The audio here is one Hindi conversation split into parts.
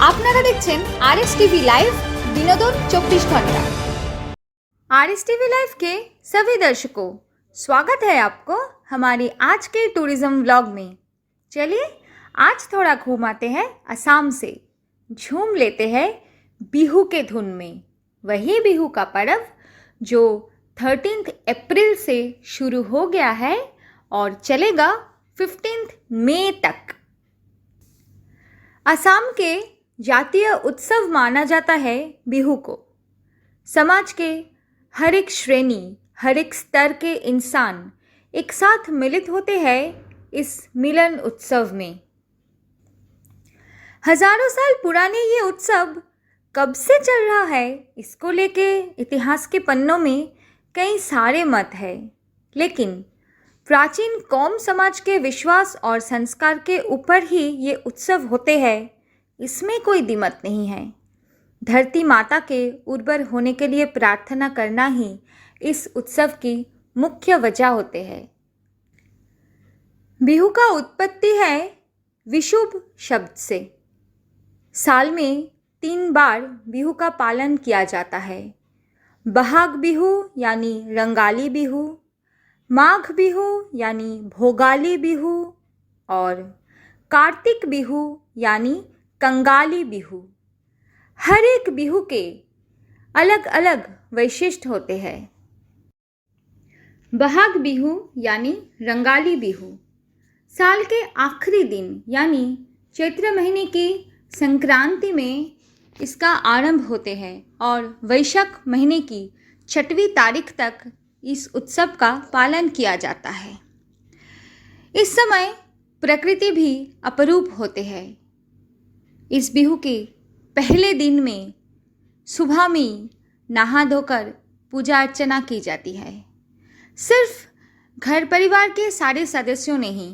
আপনারা দেখছেন आरएस टीवी लाइव বিনোদন 24 घंटा। आरएस टीवी लाइव के सभी दर्शकों, स्वागत है आपको हमारे आज के टूरिज्म व्लॉग में। चलिए आज थोड़ा घूम आते हैं असम से, झूम लेते हैं बिहू के धुन में। वही बिहू का पर्व जो 13 अप्रैल से शुरू हो गया है और चलेगा 15 मई तक। असम के जातीय उत्सव माना जाता है बिहू को। समाज के हर एक श्रेणी, हर एक स्तर के इंसान एक साथ मिलित होते हैं इस मिलन उत्सव में। हजारों साल पुराने ये उत्सव कब से चल रहा है, इसको लेके इतिहास के पन्नों में कई सारे मत हैं, लेकिन प्राचीन कौम समाज के विश्वास और संस्कार के ऊपर ही ये उत्सव होते हैं, इसमें कोई दिमत नहीं है। धरती माता के उर्वर होने के लिए प्रार्थना करना ही इस उत्सव की मुख्य वजह होते हैं। बिहू का उत्पत्ति है विशुभ शब्द से। साल में 3 बार बिहू का पालन किया जाता है। बहाग बिहू यानी रंगाली बिहू, माघ बिहू यानी भोगाली बिहू और कार्तिक बिहू यानी कंगाली बिहू। हर एक बिहू के अलग अलग वैशिष्ट्य होते हैं। बहाग बिहू यानी रंगाली बिहू साल के आखिरी दिन यानी चैत्र महीने की संक्रांति में इसका आरंभ होते हैं और वैशाख महीने की 6वीं तारीख तक इस उत्सव का पालन किया जाता है। इस समय प्रकृति भी अपरूप होते हैं। इस बिहू के पहले दिन में सुबह में नहा धोकर पूजा अर्चना की जाती है। सिर्फ घर परिवार के सारे सदस्यों ने ही,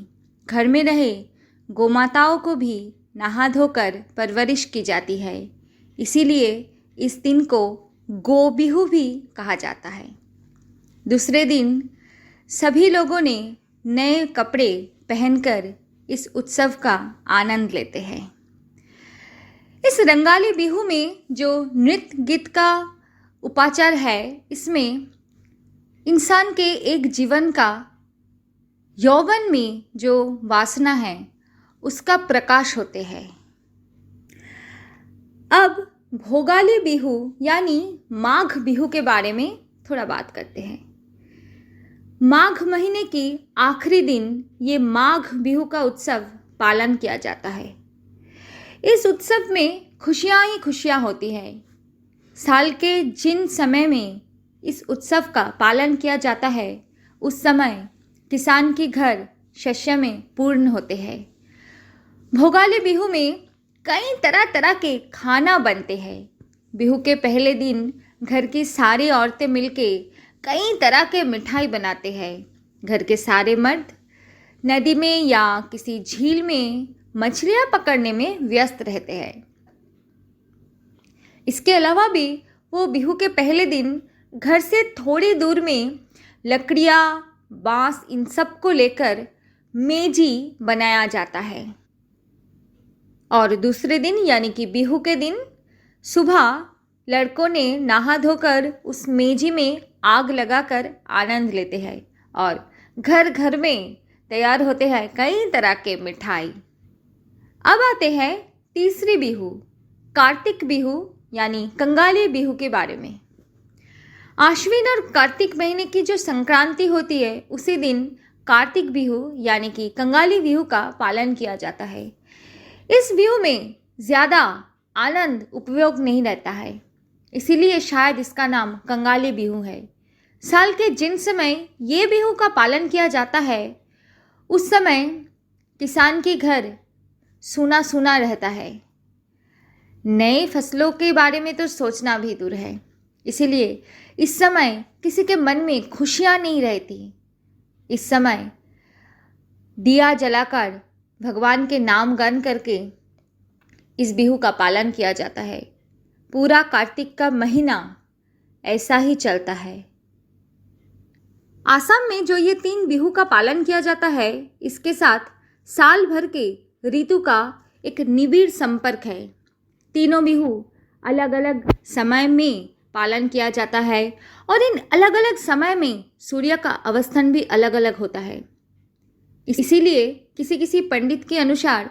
घर में रहे गोमाताओं को भी नहा धोकर परवरिश की जाती है। इसीलिए इस दिन को गो बिहू भी कहा जाता है। दूसरे दिन सभी लोगों ने नए कपड़े पहनकर इस उत्सव का आनंद लेते हैं। इस रंगाली बिहू में जो नृत्य गीत का उपाचार है, इसमें इंसान के एक जीवन का यौवन में जो वासना है उसका प्रकाश होते हैं। अब भोगाली बिहू यानी माघ बिहू के बारे में थोड़ा बात करते हैं। माघ महीने की आखिरी दिन ये माघ बिहू का उत्सव पालन किया जाता है। इस उत्सव में खुशियाँ ही खुशियाँ होती हैं। साल के जिन समय में इस उत्सव का पालन किया जाता है, उस समय किसान के घर शस्य में पूर्ण होते हैं। भोगाली बिहू में कई तरह तरह के खाना बनते हैं। बिहू के पहले दिन घर की सारी औरतें मिलके कई तरह के मिठाई बनाते हैं। घर के सारे मर्द नदी में या किसी झील में मछलियाँ पकड़ने में व्यस्त रहते हैं। इसके अलावा भी वो बिहू के पहले दिन घर से थोड़ी दूर में लकड़ियाँ, बांस, इन सब को लेकर मेजी बनाया जाता है। और दूसरे दिन यानी कि बिहू के दिन सुबह लड़कों ने नहा धोकर उस मेजी में आग लगाकर आनंद लेते हैं और घर घर में तैयार होते हैं कई तरह के मिठाई। अब आते हैं तीसरी बिहू, कार्तिक बिहू यानी कंगाली बिहू के बारे में। आश्विन और कार्तिक महीने की जो संक्रांति होती है, उसी दिन कार्तिक बिहू यानी कि कंगाली बिहू का पालन किया जाता है। इस बिहू में ज़्यादा आनंद उपयोग नहीं रहता है, इसीलिए शायद इसका नाम कंगाली बिहू है। साल के जिन समय ये बिहू का पालन किया जाता है, उस समय किसान के घर सूना सूना रहता है। नए फसलों के बारे में तो सोचना भी दूर है, इसीलिए इस समय किसी के मन में खुशियाँ नहीं रहती। इस समय दिया जलाकर भगवान के नाम गान करके इस बिहू का पालन किया जाता है। पूरा कार्तिक का महीना ऐसा ही चलता है। आसाम में जो ये 3 बिहू का पालन किया जाता है, इसके साथ साल भर के ऋतु का एक निबिड़ संपर्क है। तीनों बिहू अलग अलग समय में पालन किया जाता है और इन अलग अलग समय में सूर्य का अवस्थान भी अलग अलग होता है। इसीलिए किसी किसी पंडित के अनुसार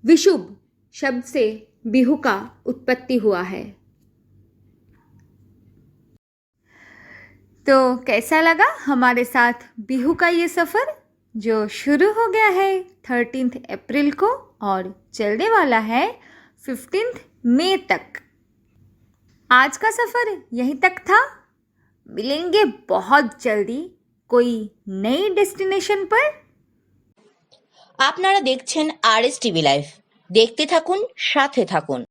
विषुब शब्द से बिहू का उत्पत्ति हुआ है। तो कैसा लगा हमारे साथ बिहू का ये सफ़र जो शुरू हो गया है 13 अप्रैल को और चलने वाला है 15 मई तक। आज का सफ़र यहीं तक था। मिलेंगे बहुत जल्दी कोई नई डेस्टिनेशन पर। আপনারা দেখছেন RS টিভি লাইভ। দেখতে থাকুন, সাথে থাকুন।